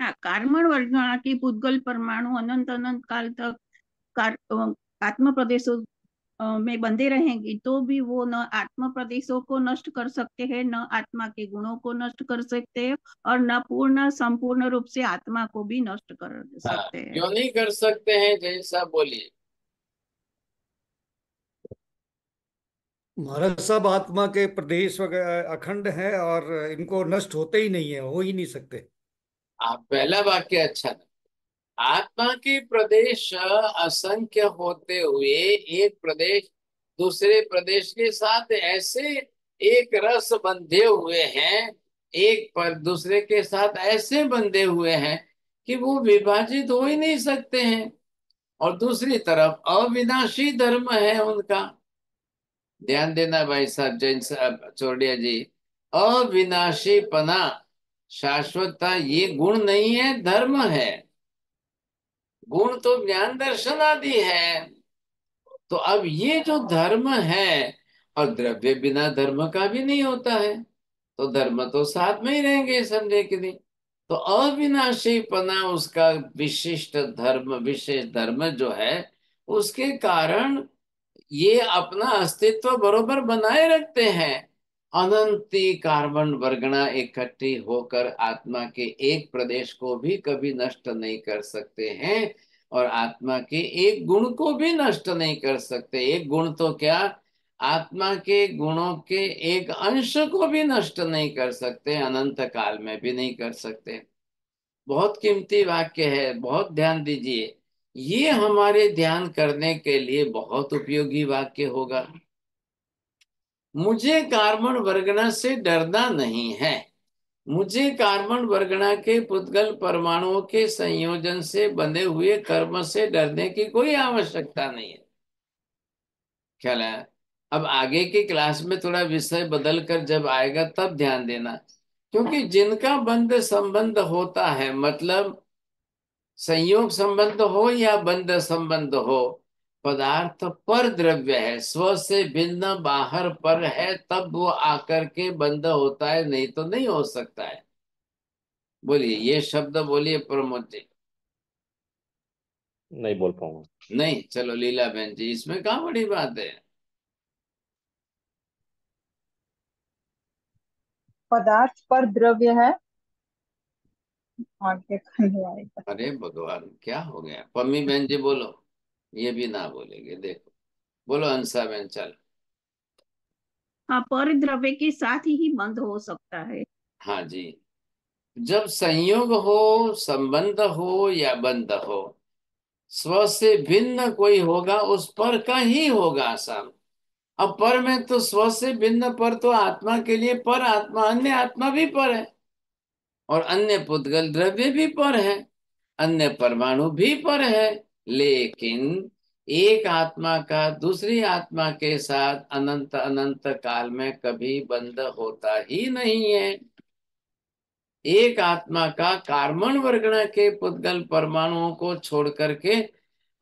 हाँ, कार्बन वर्गना के पुद्गल परमाणु अनंत अनंत काल तक आत्म प्रदेशों में बंधे रहेंगे तो भी वो न आत्म प्रदेशों को नष्ट कर सकते हैं, न आत्मा के गुणों को नष्ट कर सकते हैं, और न पूर्ण संपूर्ण रूप से आत्मा को भी नष्ट कर हाँ, सकते हैं। क्यों नहीं कर सकते हैं? जैसा बोलिए। महाराज साहब, आत्मा के प्रदेश वगैरह अखंड है और इनको नष्ट होते ही नहीं है, हो ही नहीं सकते। आप पहला वाक्य अच्छा था। आत्मा के प्रदेश असंख्य होते हुए एक प्रदेश दूसरे प्रदेश के साथ ऐसे एक रस बंधे हुए हैं, एक पर दूसरे के साथ ऐसे बंधे हुए हैं कि वो विभाजित हो ही नहीं सकते हैं। और दूसरी तरफ अविनाशी धर्म है उनका। ध्यान देना भाई साहब, जैन साहब, चौड़िया जी। अविनाशी पना, शाश्वतता, ये गुण नहीं है, धर्म है। गुण तो ज्ञान दर्शन आदि है। तो अब ये जो धर्म है, और द्रव्य बिना धर्म का भी नहीं होता है, तो धर्म तो साथ में ही रहेंगे, संदेह की नहीं। तो अविनाशी पना उसका विशिष्ट धर्म, विशेष धर्म जो है, उसके कारण ये अपना अस्तित्व बरोबर बनाए रखते हैं। अनंती कार्बन वर्गणा इकट्ठी होकर आत्मा के एक प्रदेश को भी कभी नष्ट नहीं कर सकते हैं, और आत्मा के एक गुण को भी नष्ट नहीं कर सकते। एक गुण तो क्या, आत्मा के गुणों के एक अंश को भी नष्ट नहीं कर सकते, अनंत काल में भी नहीं कर सकते। बहुत कीमती वाक्य है, बहुत ध्यान दीजिए। ये हमारे ध्यान करने के लिए बहुत उपयोगी वाक्य होगा। मुझे कार्बन वर्गना से डरना नहीं है। मुझे कार्बन वर्गना के पुद्गल परमाणुओं के संयोजन से बने हुए कर्म से डरने की कोई आवश्यकता नहीं है। ख्याल है? अब आगे की क्लास में थोड़ा विषय बदल कर जब आएगा तब ध्यान देना, क्योंकि जिनका बंध संबंध होता है, मतलब संयोग संबंध हो या बंध संबंध हो, पदार्थ पर द्रव्य है, स्व से भिन्न बाहर पर है, तब वो आकर के बंध होता है, नहीं तो नहीं हो सकता है। बोलिए, ये शब्द बोलिए प्रमोद जी। नहीं बोल पाऊंगा। नहीं, चलो लीला बहन जी, इसमें क्या बड़ी बात है। पदार्थ पर द्रव्य है, आगे का नहीं आएगा। अरे भगवान, क्या हो गया। पम्मी बहन जी बोलो, ये भी ना बोलेंगे, देखो। बोलो अंसा बहन, चल। हाँ, परिद्रव्य के साथ ही बंद हो सकता है। हाँ जी, जब संयोग हो, संबंध हो या बंध हो, स्व से भिन्न कोई होगा, उस पर का ही होगा सब। अब पर में तो स्व से भिन्न पर तो आत्मा के लिए पर आत्मा, अन्य आत्मा भी पर है, और अन्य पुद्गल द्रव्य भी पर है, अन्य परमाणु भी पर है। लेकिन एक आत्मा का दूसरी आत्मा के साथ अनंत अनंत काल में कभी बंध होता ही नहीं है। एक आत्मा का कार्बन वर्गण के पुद्गल परमाणुओं को छोड़ करके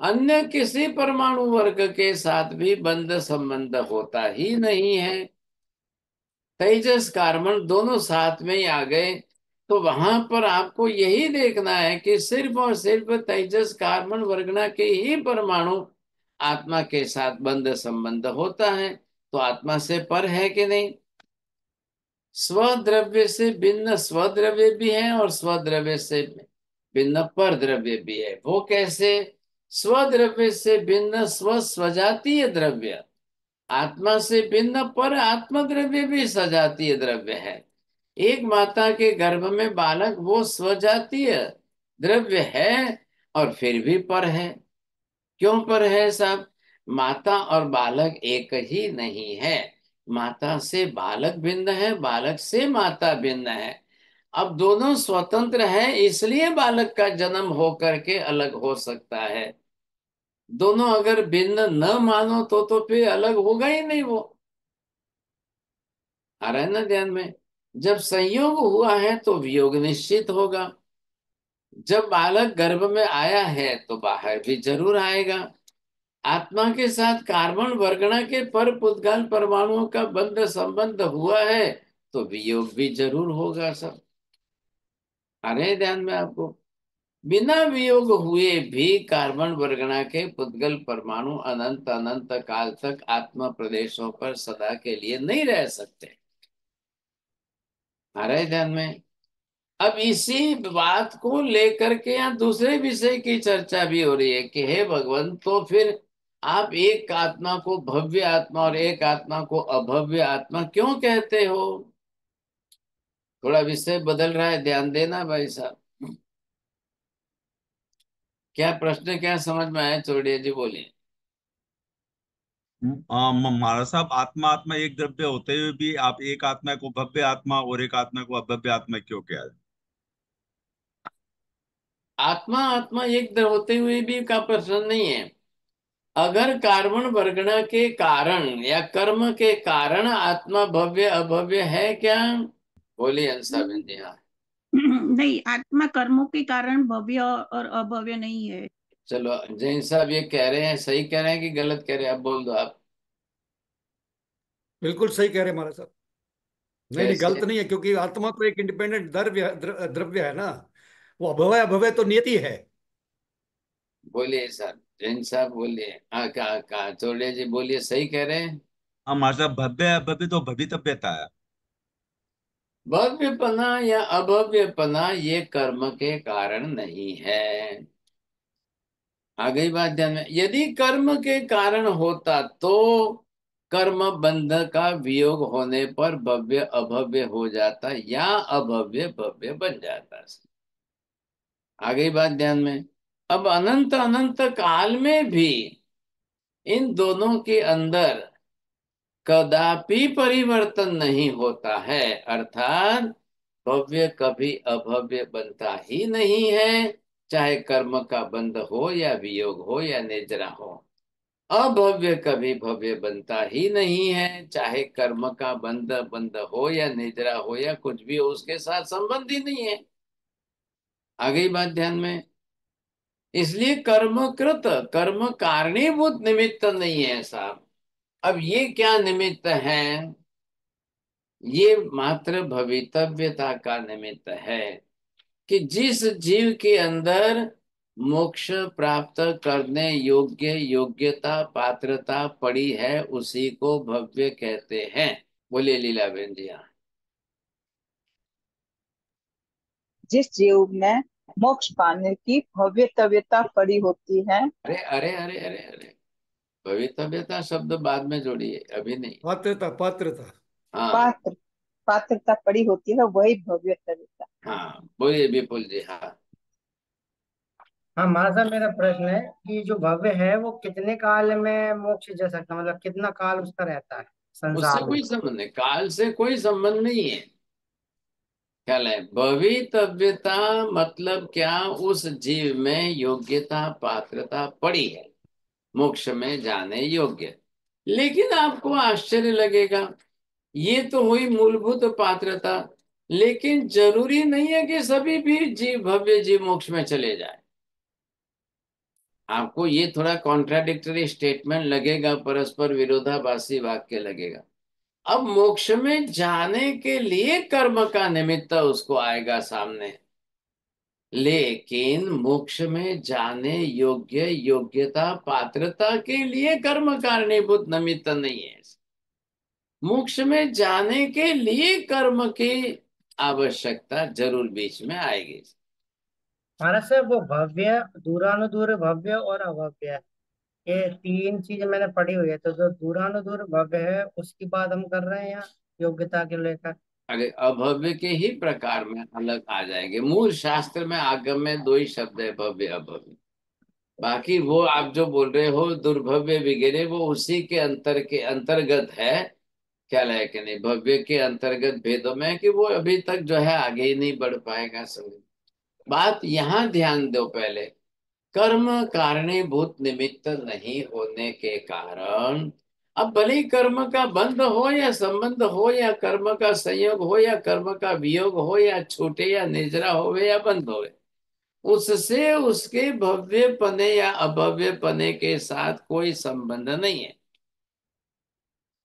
अन्य किसी परमाणु वर्ग के साथ भी बंध संबंध होता ही नहीं है। तेजस कार्बन दोनों साथ में ही आ गए, तो वहां पर आपको यही देखना है कि सिर्फ और सिर्फ तेजस कार्बन वर्गना के ही परमाणु आत्मा के साथ बंध संबंध होता है, तो आत्मा से पर है कि नहीं। स्वद्रव्य से भिन्न स्वद्रव्य भी है, और स्वद्रव्य से भिन्न पर द्रव्य भी है। वो कैसे? स्वद्रव्य से भिन्न स्व स्वजातीय द्रव्य, आत्मा से भिन्न पर आत्मद्रव्य भी सजातीय द्रव्य है। एक माता के गर्भ में बालक वो स्वजातीय द्रव्य है, और फिर भी पर है। क्यों पर है साहब? माता और बालक एक ही नहीं है। माता से बालक भिन्न है, बालक से माता भिन्न है। अब दोनों स्वतंत्र हैं, इसलिए बालक का जन्म हो करके अलग हो सकता है। दोनों अगर भिन्न न मानो तो फिर अलग होगा ही नहीं वो। आ रहा है ना ध्यान में? जब संयोग हुआ है तो वियोग निश्चित होगा। जब बालक गर्भ में आया है तो बाहर भी जरूर आएगा। आत्मा के साथ कार्बन वर्गणा के पर पुद्गल परमाणुओं का बंध संबंध हुआ है, तो वियोग भी जरूर होगा सब। आ रहे हैं ध्यान में आपको? बिना वियोग हुए भी कार्बन वर्गणा के पुद्गल परमाणु अनंत अनंत काल तक आत्मा प्रदेशों पर सदा के लिए नहीं रह सकते। आ रहे ध्यान में? अब इसी बात को लेकर के यहाँ दूसरे विषय की चर्चा भी हो रही है कि हे भगवान, तो फिर आप एक आत्मा को भव्य आत्मा और एक आत्मा को अभव्य आत्मा क्यों कहते हो? थोड़ा विषय बदल रहा है, ध्यान देना भाई साहब। क्या प्रश्न, क्या समझ में आया? चौड़िया जी बोलिए। महाराज साहब, आत्मा आत्मा एक द्रव्य होते हुए भी आप एक आत्मा को भव्य आत्मा और एक आत्मा को अभव्य आत्मा क्यों कहा? आत्मा आत्मा एक होते हुए भी का प्रश्न नहीं है। अगर कार्बन वर्गणा के कारण या कर्म के कारण आत्मा भव्य अभव्य है क्या? बोलिए अंसा बिंदी। हाँ, नहीं, आत्मा कर्मों के कारण भव्य और अभव्य नहीं है। चलो जैन साहब ये कह रहे हैं, सही कह रहे हैं कि गलत कह रहे हैं? अब बोल दो आप। बिल्कुल सही कह रहे हैं महाराज साहब। नहीं नहीं, कैसे? गलत नहीं है, क्योंकि आत्मा तो एक इंडिपेंडेंट द्रव्य है ना। वो अभवय अभवय तो नियति है। बोलिए सर, जैन साहब बोलिए। हाँ, कहा चौड़िया जी बोलिए, सही कह रहे हैं। हाँ महाराज साहब, भव्य अभव्य तो भवितव्यता है। भव्यपना या अभव्यपना ये कर्म के कारण नहीं है। आ गई बात ध्यान में? यदि कर्म के कारण होता तो कर्म बंध का वियोग होने पर भव्य अभव्य हो जाता या अभव्य भव्य बन जाता। आ गई बात ध्यान में? अब अनंत अनंत काल में भी इन दोनों के अंदर कदापि परिवर्तन नहीं होता है, अर्थात भव्य कभी अभव्य बनता ही नहीं है, चाहे कर्म का बंध हो या वियोग हो या निद्रा हो। अभव्य कभी भव्य बनता ही नहीं है, चाहे कर्म का बंध बंध हो या निद्रा हो या कुछ भी हो, उसके साथ संबंध ही नहीं है। आ गई बात ध्यान में? इसलिए कर्मकृत कर्म कारणीभूत निमित्त नहीं है साहब। अब ये क्या निमित्त है? ये मात्र भवितव्यता का निमित्त है कि जिस जीव के अंदर मोक्ष प्राप्त करने योग्य योग्यता पात्रता पड़ी है उसी को भव्य कहते हैं। बोलिए लीला बहन जी। हाँ, जिस जीव में मोक्ष पाने की भव्यतव्यता पड़ी होती है। अरे अरे अरे अरे अरे, भवितव्यता शब्द बाद में जोड़िए, अभी नहीं। पात्रता पात्रता। हाँ पात्र पात्रता पड़ी होती है, वही भव्यतव्यता। हाँ, बोलिए विपुल जी। हाँ, हाँ महाराज, मेरा प्रश्न है कि जो भव्य है वो कितने काल में मोक्ष जा सकता है, मतलब कितना काल उसका रहता है उससे संसार में। कोई संबंध नहीं, काल से कोई संबंध नहीं है। ख्याल है? भवितव्यता मतलब क्या? उस जीव में योग्यता पात्रता पड़ी है मोक्ष में जाने योग्य। लेकिन आपको आश्चर्य लगेगा, ये तो हुई मूलभूत पात्रता, लेकिन जरूरी नहीं है कि सभी भी जीव भव्य जीव मोक्ष में चले जाए। आपको ये थोड़ा कॉन्ट्राडिक्टरी स्टेटमेंट लगेगा, परस्पर विरोधाभासी वाक्य लगेगा। अब मोक्ष में जाने के लिए कर्म का निमित्त उसको आएगा सामने, लेकिन मोक्ष में जाने योग्य योग्यता पात्रता के लिए कर्म कारणीभूत निमित्त नहीं है। मोक्ष में जाने के लिए कर्म की आवश्यकता जरूर बीच में आएगी। महाराज साहब, वो भव्य दूरानुदूर भव्य और अभव्य, ये तीन चीजें मैंने पढ़ी हुई है, तो जो दूरानुदूर भव्य है उसकी बात हम कर रहे हैं यहाँ योग्यता के लेकर। अरे अभव्य के ही प्रकार में अलग आ जाएंगे। मूल शास्त्र में आगम में दो ही शब्द है, भव्य अभव्य। बाकी वो आप जो बोल रहे हो दुर्भव्य वगैरह, वो उसी के अंतर्गत है। ख्याल है कि नहीं? भव्य के अंतर्गत भेदों में है कि वो अभी तक जो है आगे ही नहीं बढ़ पाएगा। समझ बात? यहाँ ध्यान दो पहले। कर्म कारणीभूत निमित्त नहीं होने के कारण, अब भले ही कर्म का बंध हो या संबंध हो या कर्म का संयोग हो या कर्म का वियोग हो या छूटे या निजरा होवे या बंद होवे, उससे उसके भव्य पने या अभव्य पने के साथ कोई संबंध नहीं है।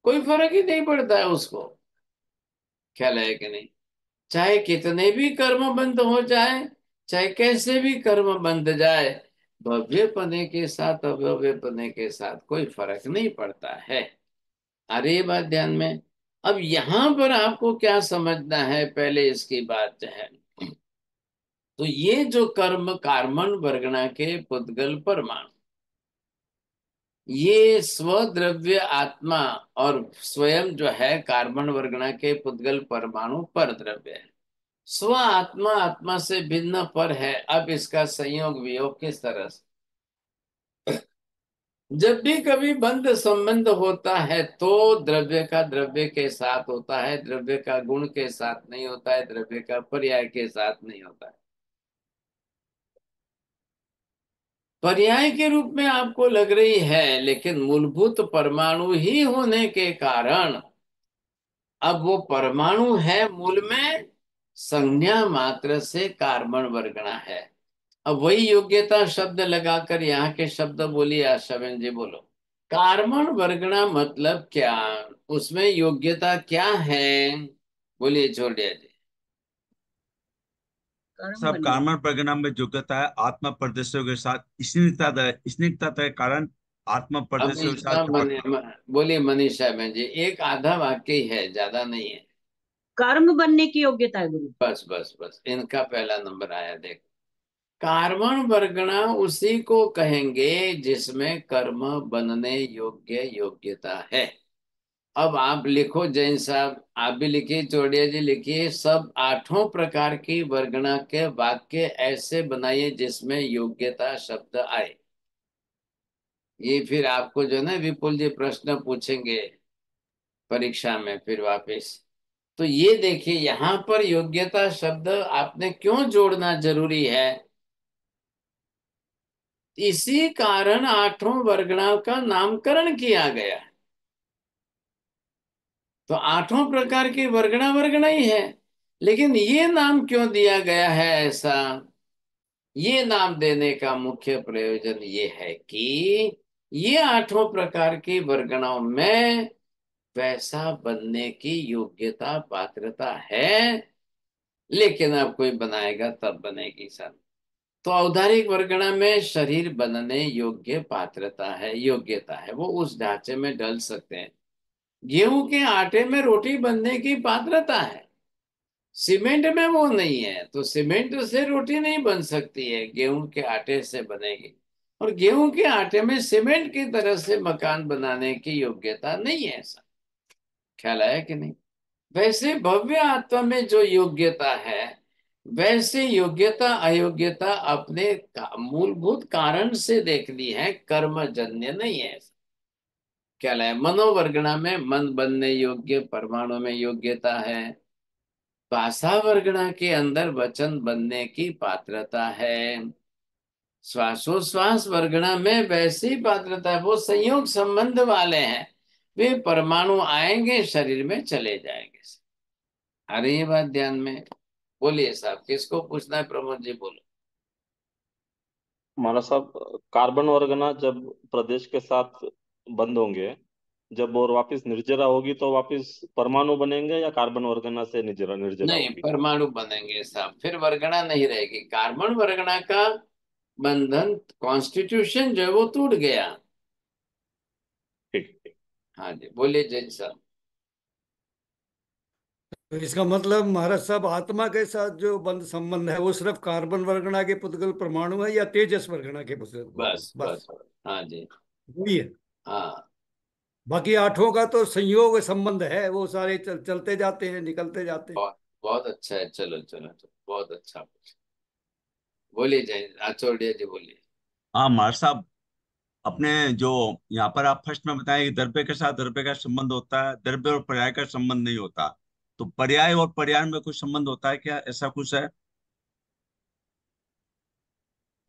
कोई फर्क ही नहीं पड़ता है उसको। ख्याल है कि नहीं? चाहे कितने भी कर्म बंद हो जाए, चाहे कैसे भी कर्म बंद जाए, भव्य पने के साथ अभव्य पने के साथ कोई फर्क नहीं पड़ता है। अरे ये बात ध्यान में? अब यहां पर आपको क्या समझना है, पहले इसकी बात जो है, तो ये जो कर्म कार्मण वर्गणा के पुद्गल परमाणु, ये स्वद्रव्य आत्मा और स्वयं जो है कार्बन वर्गणा के पुद्गल परमाणु पर द्रव्य है। स्व आत्मा आत्मा से भिन्न पर है। अब इसका संयोग वियोग किस तरह से? जब भी कभी बंध संबंध होता है तो द्रव्य का द्रव्य के साथ होता है, द्रव्य का गुण के साथ नहीं होता है, द्रव्य का पर्याय के साथ नहीं होता है। पर्याय के रूप में आपको लग रही है, लेकिन मूलभूत परमाणु ही होने के कारण अब वो परमाणु है, मूल में संज्ञा मात्र से कार्बन वर्गणा है। अब वही योग्यता शब्द लगाकर यहाँ के शब्द बोलिए आशाबेन जी, बोलो। कार्बन वर्गणा मतलब क्या, उसमें योग्यता क्या है? बोलिए छोड़िया जी। सब कार्बन वर्गणा में योग्यता है आत्मा प्रदेशों के साथ स्निग्धता के कारण आत्मा अब प्रदेशों के इसका साथ बोलिए मनीषा बहन जी, एक आधा वाक्य ही है, ज्यादा नहीं है। कर्म बनने की योग्यता है गुरु। बस बस बस, इनका पहला नंबर आया। देख, कार्बन वर्गणा उसी को कहेंगे जिसमें कर्म बनने योग्य योग्यता है। अब आप लिखो जैन साहब, आप भी लिखिए, चौड़िया जी लिखिए, सब 8 प्रकार की वर्गणा के वाक्य ऐसे बनाइए जिसमें योग्यता शब्द आए। ये फिर आपको जो है ना विपुल जी प्रश्न पूछेंगे परीक्षा में फिर वापस। तो ये देखिए यहाँ पर योग्यता शब्द आपने क्यों जोड़ना जरूरी है? इसी कारण 8 वर्गणाओं का नामकरण किया गया। तो 8 प्रकार की वर्गणा वर्गणा ही है, लेकिन ये नाम क्यों दिया गया है ऐसा? ये नाम देने का मुख्य प्रयोजन ये है कि ये 8 प्रकार की वर्गणाओं में वैसा बनने की योग्यता पात्रता है, लेकिन अब कोई बनाएगा तब बनेगी सर। तो औदारिक वर्गणा में शरीर बनने योग्य पात्रता है, योग्यता है, वो उस ढांचे में डल सकते हैं। गेहूं के आटे में रोटी बनने की पात्रता है, सीमेंट में वो नहीं है, तो सीमेंट से रोटी नहीं बन सकती है, गेहूं के आटे से बनेगी। और गेहूं के आटे में सीमेंट की तरह से मकान बनाने की योग्यता नहीं है। ऐसा ख्याल आया कि नहीं? वैसे भव्य आत्मा में जो योग्यता है, वैसे योग्यता अयोग्यता अपने मूलभूत कारण से देखनी है, कर्मजन्य नहीं है। क्या है? मनोवर्गणा में मन बनने योग्य परमाणु में योग्यता है। भाषा वर्गणा के अंदर वचन बनने की पात्रता है। श्वासोश्वास वर्गणा में वैसी पात्रता है, वो संयोग संबंध वाले हैं, वे परमाणु आएंगे शरीर में चले जाएंगे। अरे ये बात ध्यान में। बोलिए साहब, किसको पूछना है? प्रमोद जी बोलो। हमारा साहब, कार्बन वर्गना जब प्रदेश के साथ बंद होंगे, जब और वापस निर्जरा होगी तो वापस परमाणु बनेंगे या कार्बन वर्गना से निर्जरा निर्जरा नहीं, होगी? परमाणु बनेंगे साहब, फिर वर्गणा नहीं रहेगी। कार्बन वर्गणा का बंधन कॉन्स्टिट्यूशन जो है वो टूट गया। ठीक। हाँ जी, बोलिए जैन साहब। तो इसका मतलब महाराज साहब, आत्मा के साथ जो बंध संबंध है वो सिर्फ कार्बन वर्गणा के पुद्गल परमाणु है या तेजस वर्गणा के बस बस, बस हाँ जी, वही है। हाँ। बाकी 8 का तो संयोग संबंध है, वो सारे चलते जाते हैं, निकलते जाते हैं। बहुत बहुत अच्छा है, चलो चलो चलो, बहुत अच्छा। बोलिए जैन आचौड़िया जी, बोलिए। हाँ मार साहब, अपने जो यहाँ पर आप फर्स्ट में बताएं कि द्रव्य के साथ द्रव्य का संबंध होता है, द्रव्य और पर्याय का संबंध नहीं होता। तो पर्याय और पर्याय में कुछ संबंध होता है क्या? ऐसा कुछ है?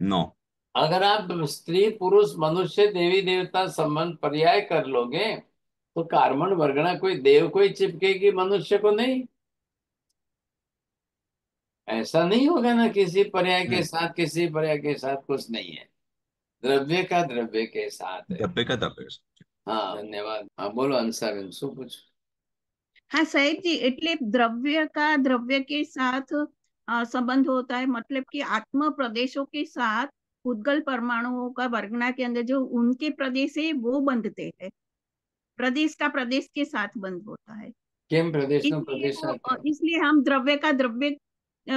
नो। अगर आप स्त्री पुरुष मनुष्य देवी देवता संबंध पर्याय कर लोगे तो कार्बन वर्गणा कोई देव को ही चिपकेगी, मनुष्य को नहीं। ऐसा नहीं होगा ना, किसी पर्याय के नहीं, साथ किसी पर्याय के साथ कुछ नहीं है, द्रव्य का द्रव्य के साथ है। द्रव्य का द्रव्य का संबंध। हाँ धन्यवाद। हाँ बोलो अंसाबेन, શું પૂછો? हाँ सहित जी, એટલે द्रव्य का द्रव्य के साथ संबंध होता है, मतलब कि आत्म प्रदेशों के साथ उद्गल परमाणुओं का वर्गणा के अंदर जो उनके प्रदेश है वो बंधते हैं, प्रदेश का प्रदेश के साथ बंध होता है। કેમ પ્રદેશનો इसलिए પ્રદેશ સાથે? इसलिए हम द्रव्य का द्रव्य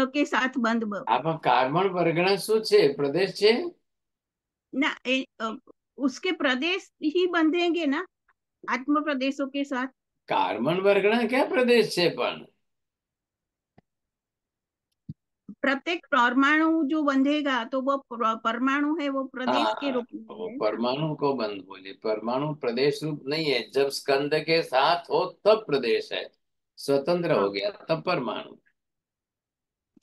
के साथ बंध આમાં કાર્બન વર્ગણા શું છે? પ્રદેશ છે? ना उसके प्रदेश ही बंधेंगे ना आत्म प्रदेशों के साथ। कार्बन वर्गणा क्या प्रदेश છે પણ प्रत्येक परमाणु जो बंधेगा तो वो परमाणु है, वो प्रदेश के रूप में वो है। परमाणु को बंद बोले, परमाणु प्रदेश रूप नहीं है। जब स्कंद के साथ हो तब प्रदेश है, स्वतंत्र हो गया तब परमाणु।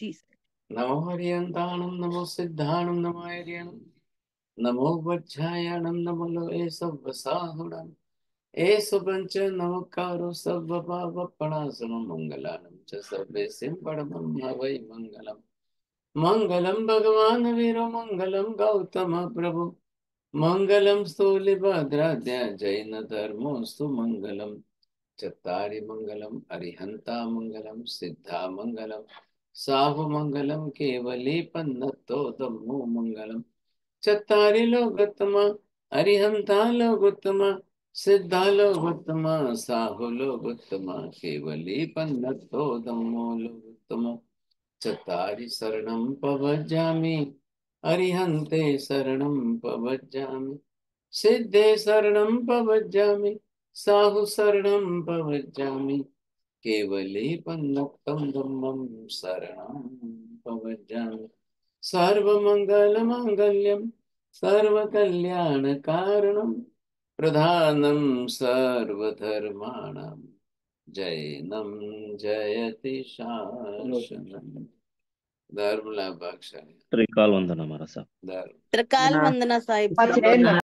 जी सर। नमो हरियंताणम नमो सिद्धाणम नमो हरियणम नमो वज्रायणम नमो लोए सब साहुणम एसु पंच नमकारो सब पावपणासुनो मंगलानम च सर्वे सिंपड़मं वै मंगलम। मंगलम भगवान वीरो मंगलम गौतम प्रभु मंगलम स्थूलिभद्राद्या जैन धर्मोस्तु मंगलम। चत्तारि मंगलम अरिहंता मंगलम सिद्धा मंगलम साहु मंगलम केवली पन्नतो दम्मो मंगलम। चत्तारि लोकोत्तमा अरिहंता लोकोत्तमा सिद्धा लोकोत्तमा साहु लोकोत्तमा केवली पन्नतो दम्मो लोकोत्तमा। चत्तारि शरणं पवज्जामि अरिहन्ते शरणं पवज्जामि सिद्धे शरणं पवज्जामि साहु शरणं पवज्जामि केवले पन्नक्तं धम्मं शरणं पवज्जामि। सर्वमङ्गलमाङ्गल्यं सर्वकल्याणकारणं प्रधानं सर्वधर्माणां जैनं जयति शासनम्। धर्म लाभ त्रिकाल वंदना महाराज साहब। धर्म त्रिकाल वंदना साहिब। जय